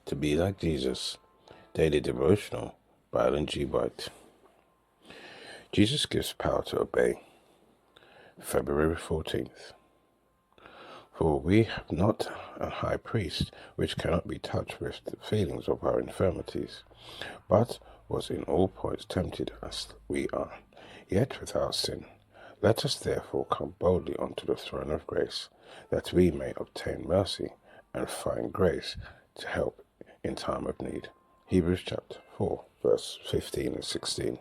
To be like Jesus, Daily Devotional by Ellen G. White. Jesus gives power to obey. February 14th. For we have not a high priest which cannot be touched with the feelings of our infirmities, but was in all points tempted as we are, yet without sin. Let us therefore come boldly unto the throne of grace, that we may obtain mercy and find grace to help in time of need. Hebrews chapter 4, verse 15 and 16.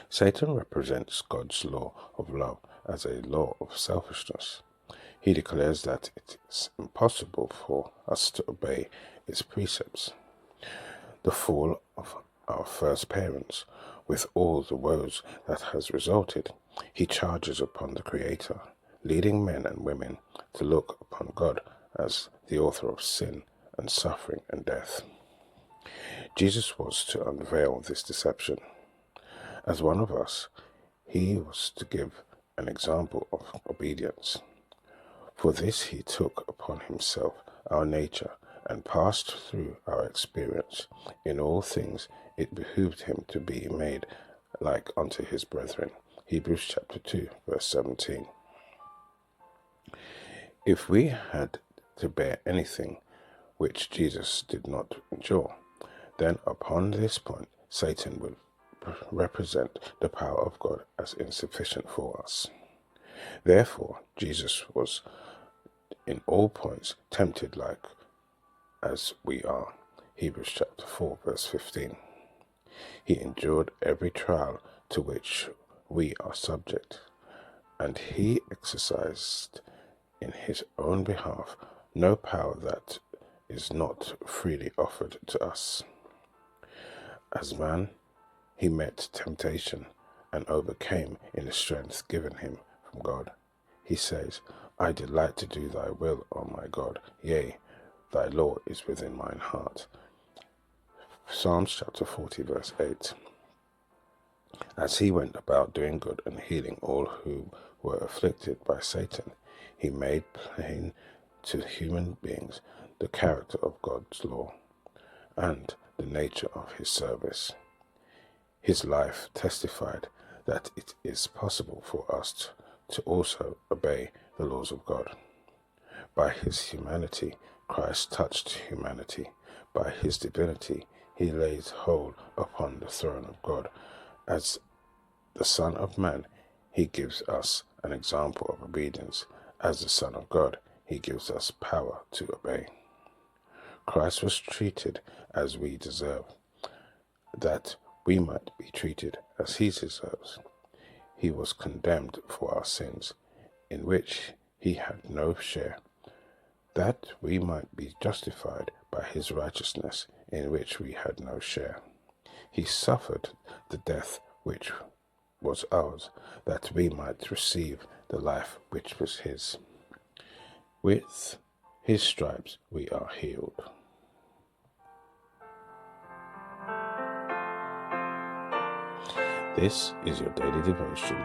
Satan represents God's law of love as a law of selfishness. He declares that it is impossible for us to obey its precepts. The fall of our first parents, with all the woes that has resulted, he charges upon the Creator, leading men and women to look upon God as the author of sin and suffering and death. Jesus was to unveil this deception. As one of us, he was to give an example of obedience. For this he took upon himself our nature and passed through our experience. In all things it behooved him to be made like unto his brethren. Hebrews chapter 2, verse 17. If we had to bear anything which Jesus did not endure, then upon this point Satan would represent the power of God as insufficient for us. Therefore, Jesus was in all points tempted like as we are. Hebrews chapter 4, verse 15. He endured every trial to which we are subject, and he exercised in his own behalf no power that is not freely offered to us. As man, he met temptation and overcame in the strength given him from God. He says, I delight to do thy will, O my God, yea, thy law is within mine heart. Psalms chapter 40, verse 8. As he went about doing good and healing all who were afflicted by Satan, he made plain to human beings the character of God's law and the nature of his service. His life testified that it is possible for us to also obey the laws of God. By his humanity, Christ touched humanity. By his divinity, he lays hold upon the throne of God. As the Son of Man, he gives us an example of obedience. As the Son of God, he gives us power to obey. Christ was treated as we deserve, that we might be treated as he deserves. He was condemned for our sins, in which he had no share, that we might be justified by his righteousness, in which we had no share. He suffered the death which was ours, that we might receive the life which was his. With his stripes we are healed. This is your daily devotion.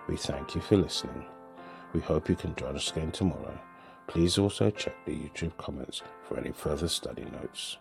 We thank you for listening. We hope you can join us again tomorrow. Please also check the YouTube comments for any further study notes.